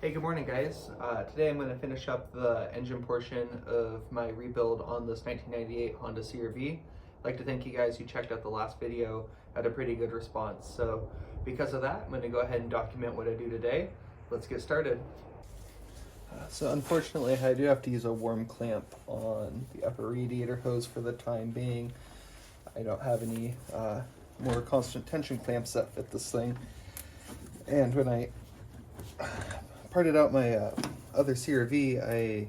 Hey, good morning guys. Today I'm going to finish up the engine portion of my rebuild on this 1998 Honda CRV. I'd like to thank you guys who checked out the last video, had a pretty good response. So because of that, I'm going to go ahead and document what I do today. Let's get started. So unfortunately I do have to use a worm clamp on the upper radiator hose for the time being. I don't have any more constant tension clamps that fit this thing. And when I parted out my other CRV, I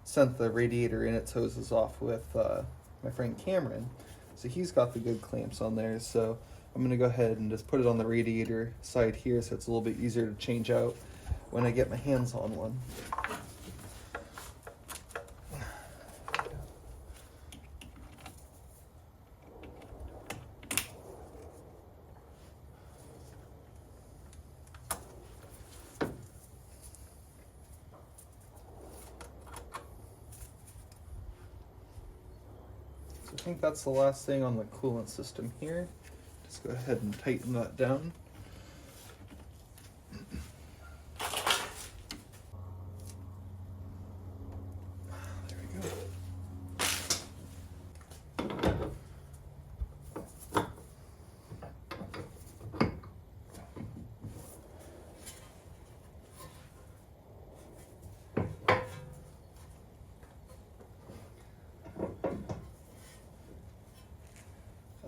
sent the radiator and its hoses off with my friend Cameron. So he's got the good clamps on there. So I'm going to go ahead and just put it on the radiator side here so it's a little bit easier to change out when I get my hands on one. I think that's the last thing on the coolant system here. Just go ahead and tighten that down. There we go.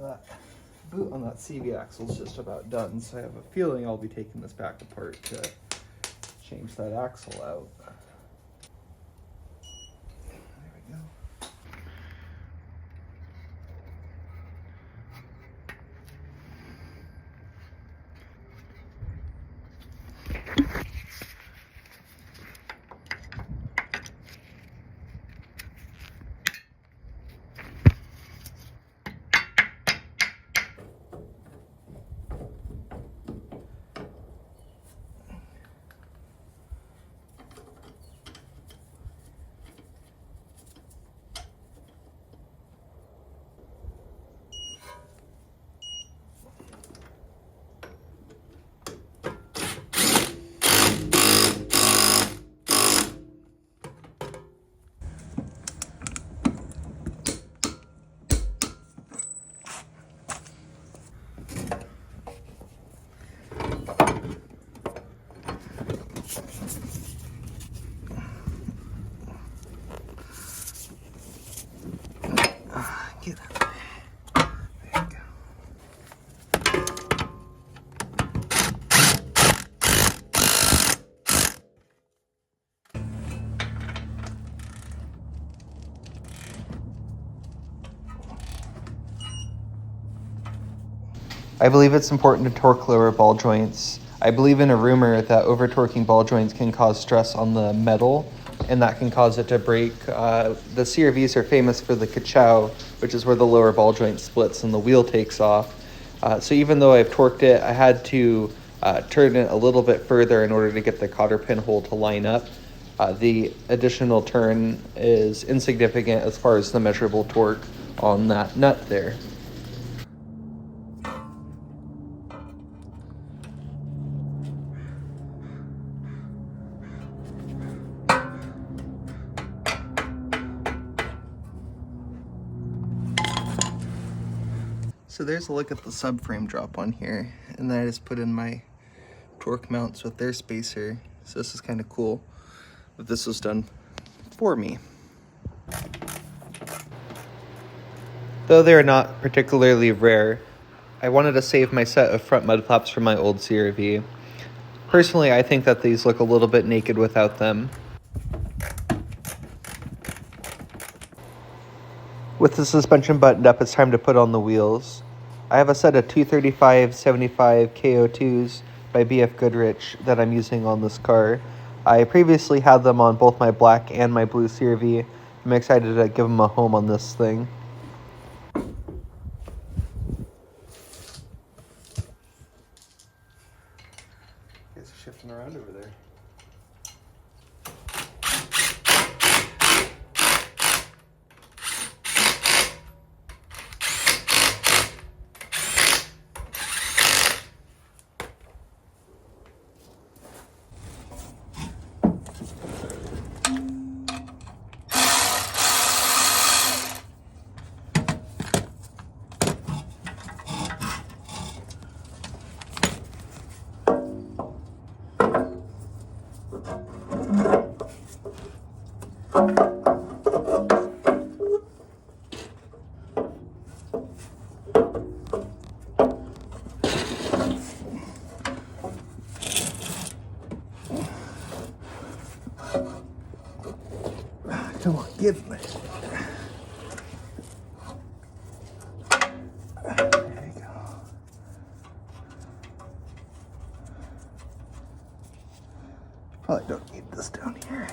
That boot on that CV axle is just about done, so I have a feeling I'll be taking this back apart to change that axle out. There we go. Get out of there. There you go. I believe it's important to torque lower ball joints. I believe in a rumor that over-torquing ball joints can cause stress on the metal, and that can cause it to break. The CRVs are famous for the ka-chow, which is where the lower ball joint splits and the wheel takes off. So even though I've torqued it, I had to turn it a little bit further in order to get the cotter pin hole to line up. The additional turn is insignificant as far as the measurable torque on that nut there. So there's a look at the subframe drop on here, and then I just put in my torque mounts with their spacer. So this is kind of cool that this was done for me. Though they're not particularly rare, I wanted to save my set of front mud flaps from my old CRV. Personally, I think that these look a little bit naked without them. With the suspension buttoned up, it's time to put on the wheels. I have a set of 235/75 KO2s by BF Goodrich that I'm using on this car. I previously had them on both my black and my blue CRV. I'm excited to give them a home on this thing. You guys are shifting around over there. Come on, give me. There you go. Probably don't need this down here.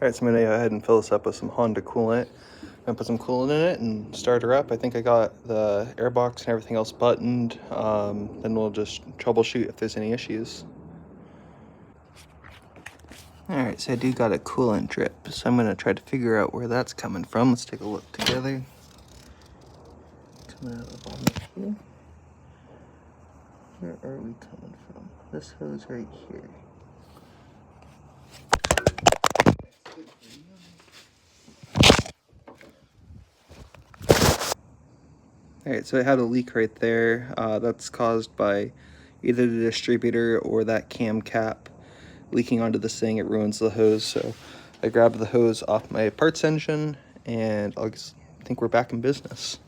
Alright, so I'm going to go ahead and fill this up with some Honda coolant. I'm going to put some coolant in it and start her up. I think I got the airbox and everything else buttoned. Then we'll just troubleshoot if there's any issues. Alright, so I do got a coolant drip. So I'm going to try to figure out where that's coming from. Let's take a look together. Coming out of the bottom here. Where are we coming from? This hose right here. Alright, so it had a leak right there. That's caused by either the distributor or that cam cap leaking onto this thing. It ruins the hose. So I grabbed the hose off my parts engine and I think we're back in business.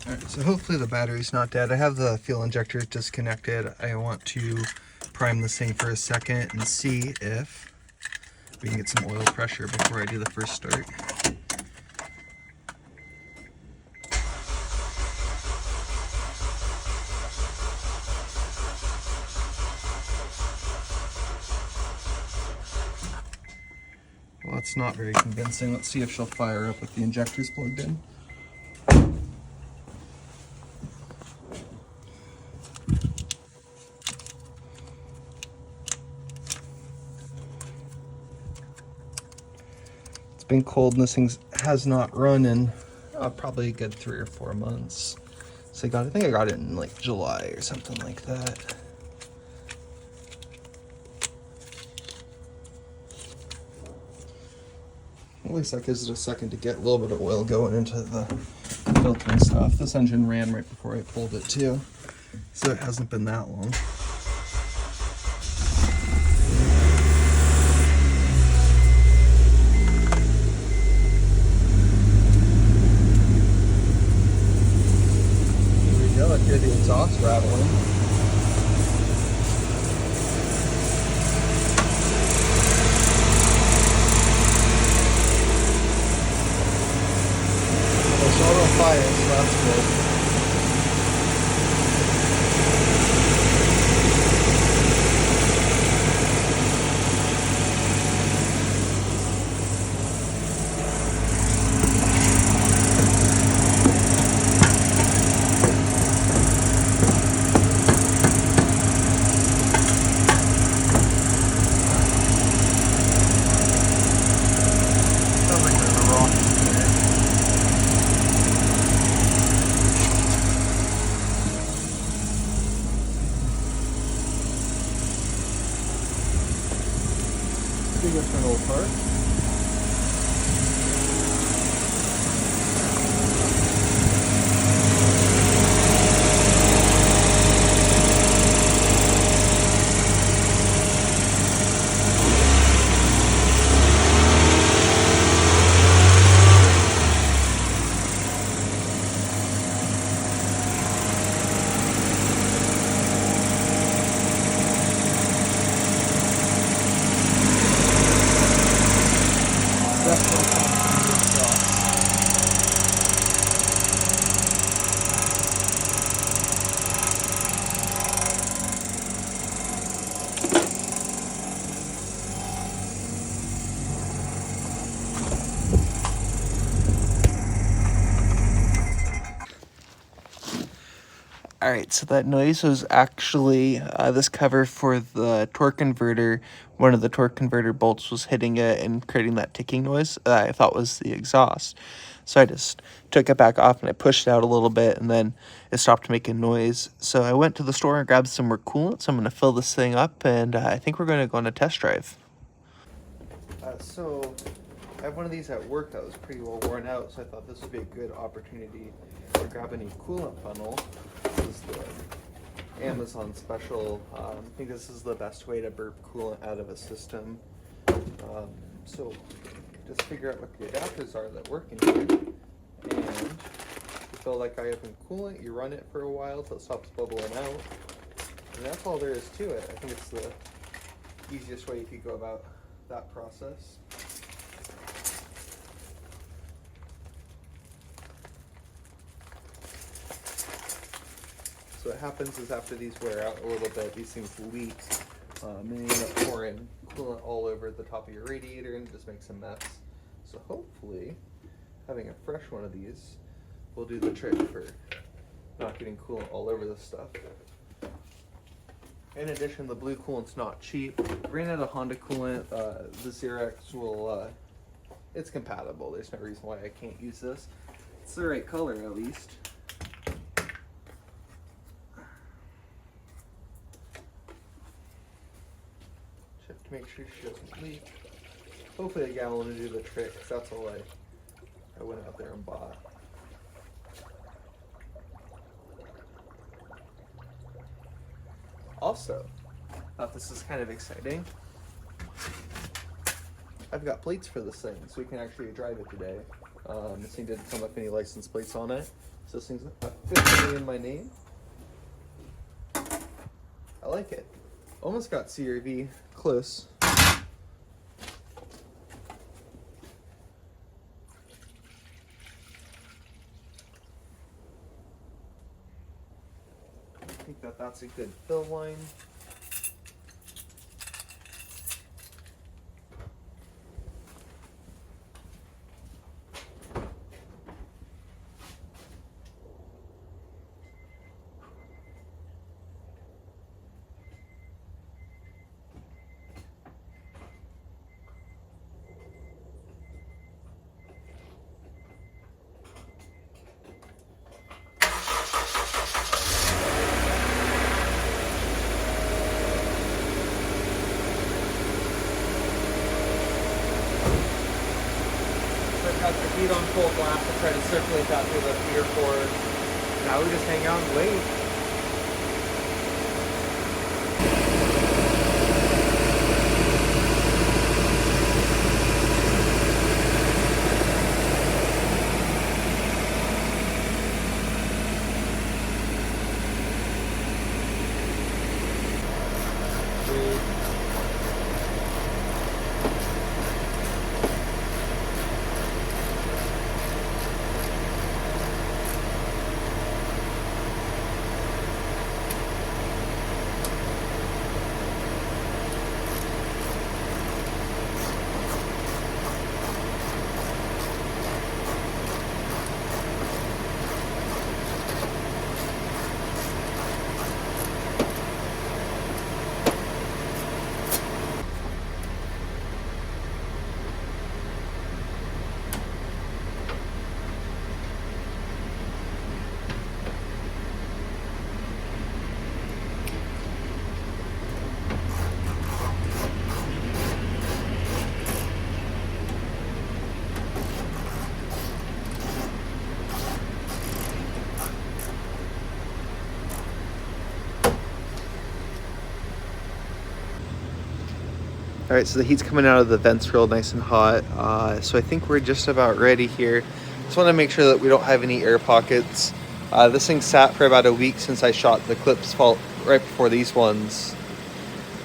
Alright, so hopefully the battery's not dead. I have the fuel injectors disconnected. I want to prime this thing for a second and see if we can get some oil pressure before I do the first start. Well, that's not very convincing. Let's see if she'll fire up with the injectors plugged in. It's been cold and this thing has not run in probably a good 3 or 4 months. So I think I got it in like July or something like that. At least that gives it a second to get a little bit of oil going into the filter and stuff. This engine ran right before I pulled it too, so it hasn't been that long. There we go, I hear the exhaust rattling. Fire, so that's good. Sounds like there's a rock in there. Pretty good for an old part. Alright, so that noise was actually this cover for the torque converter. One of the torque converter bolts was hitting it and creating that ticking noise that I thought was the exhaust. So I just took it back off and I pushed it out a little bit, and then it stopped making noise. So I went to the store and grabbed some more coolant, so I'm going to fill this thing up, and I think we're going to go on a test drive. So I have one of these at work that was pretty well worn out, so I thought this would be a good opportunity to grab a new coolant funnel. This is the Amazon special. I think this is the best way to burp coolant out of a system. So just figure out what the adapters are that work in here. And you fill that guy up in coolant, you run it for a while till it stops bubbling out. And that's all there is to it. I think it's the easiest way you could go about that process. So what happens is after these wear out a little bit, these things leak, and you end up pouring coolant all over the top of your radiator, and it just makes a mess. So hopefully, having a fresh one of these will do the trick for not getting coolant all over this stuff. In addition, the blue coolant's not cheap. Ran out of Honda coolant. The Xerox will, it's compatible. There's no reason why I can't use this. It's the right color at least. Check to make sure she doesn't leak. Hopefully the gallon will do the trick, because that's all I went out there and bought. Also, thought this is kind of exciting. I've got plates for this thing, so we can actually drive it today. This thing didn't come up any license plates on it, so this thing's officially in my name. I like it. Almost got CRV, close. I think that's a good fill line. Got the heat on full blast to try to circulate that through the feeder cord. Now we just hang out and wait. All right, so the heat's coming out of the vents real nice and hot. So I think we're just about ready here. Just want to make sure that we don't have any air pockets. This thing sat for about a week since I shot the clips right before these ones.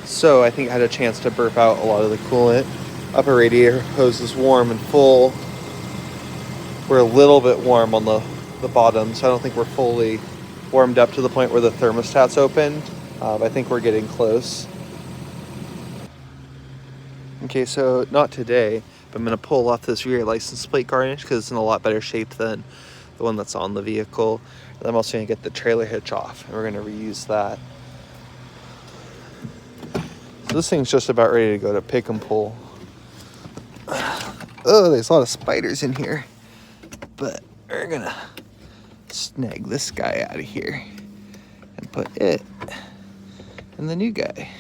So I think I had a chance to burp out a lot of the coolant. Upper radiator hose is warm and full. We're a little bit warm on the bottom, so I don't think we're fully warmed up to the point where the thermostat's opened. But I think we're getting close. Okay, so not today, but I'm going to pull off this rear license plate garnish because it's in a lot better shape than the one that's on the vehicle. And I'm also gonna get the trailer hitch off, and we're gonna reuse that. So this thing's just about ready to go to pick and pull. Oh, there's a lot of spiders in here, but we're gonna snag this guy out of here and put it in the new guy.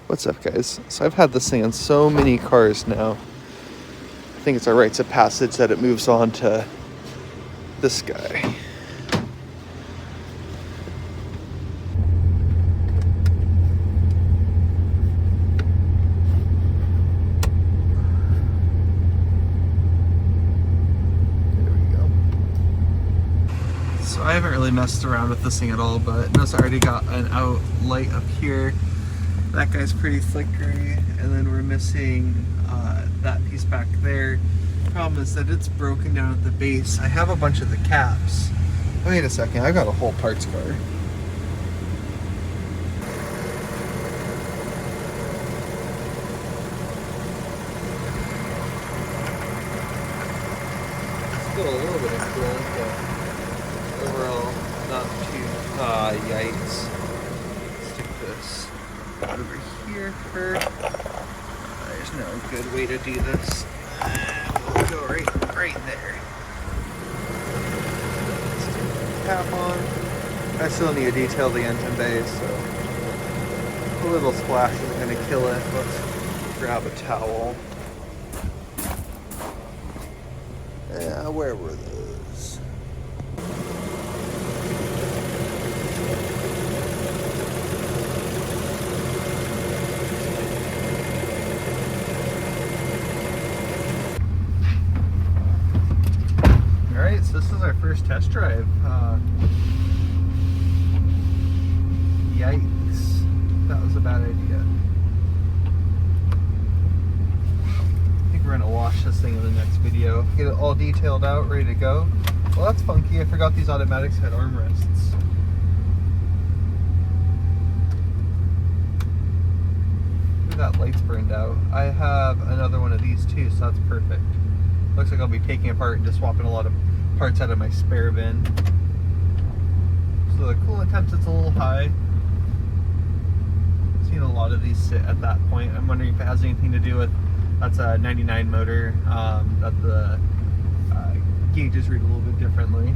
What's up, guys? So I've had this thing on so many cars now. I think it's a rites of passage that it moves on to this guy. I haven't really messed around with this thing at all, but notice I already got an out light up here. That guy's pretty flickery, and then we're missing that piece back there. Problem is that it's broken down at the base. I have a bunch of the caps. Wait a second, I got a whole parts car. Still a little bit of coolant, but overall, not too, yikes. Stick this over here first. There's no good way to do this. We'll go right there. Stick the cap on. I still need to detail the engine bay, so a little splash isn't going to kill it. Let's grab a towel. Where were those? Alright, so this is our first test drive. Yikes. That was a bad idea. We're gonna wash this thing in the next video, get it all detailed out, ready to go. Well, that's funky. I forgot these automatics had armrests. Ooh, that light's burned out. I have another one of these too, so that's perfect. Looks like I'll be taking apart and just swapping a lot of parts out of my spare bin. So the coolant temp is a little high. I've seen a lot of these sit at that point. I'm wondering if it has anything to do with that's a 99 motor, that the gauges read a little bit differently.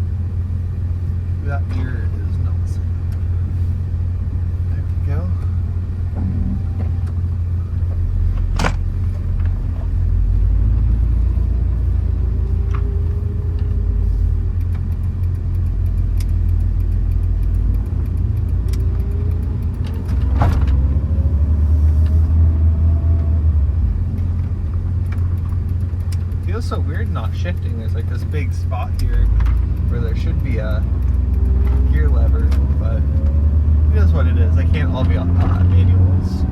That mirror is nuts. There we go. Feels so weird not shifting. There's like this big spot here where there should be a gear lever, but it is what it is. They can't all be manuals.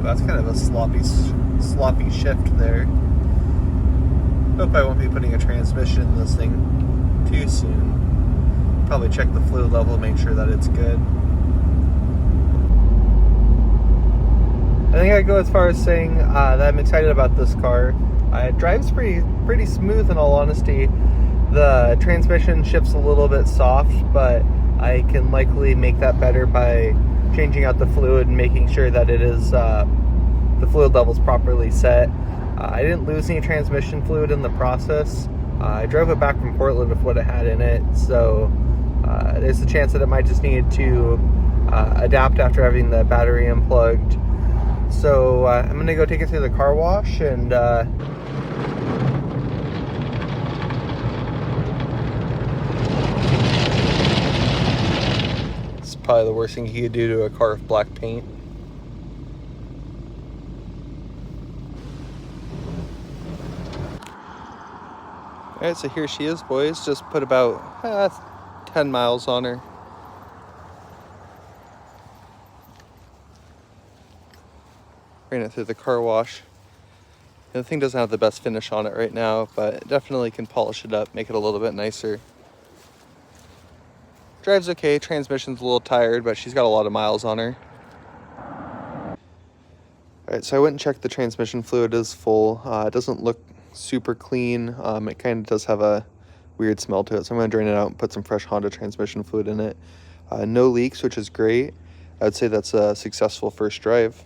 That's kind of a sloppy shift there. Hope I won't be putting a transmission in this thing too soon. Probably check the fluid level, make sure that it's good. I think I go as far as saying that I'm excited about this car. It drives pretty smooth, in all honesty. The transmission shifts a little bit soft, but I can likely make that better by changing out the fluid and making sure that it is the fluid level's properly set. I didn't lose any transmission fluid in the process. I drove it back from Portland with what it had in it, so there's a chance that it might just need to adapt after having the battery unplugged. So I'm gonna go take it through the car wash, and it's probably the worst thing you could do to a car with black paint. Alright, so here she is, boys. Just put about 10 miles on her. Ran it through the car wash. The thing doesn't have the best finish on it right now, but it definitely can polish it up, make it a little bit nicer. Drives okay, transmission's a little tired, but she's got a lot of miles on her. Alright, so I went and checked the transmission fluid is full. It doesn't look super clean. It kind of does have a weird smell to it, so I'm going to drain it out and put some fresh Honda transmission fluid in it. No leaks, which is great. I would say that's a successful first drive.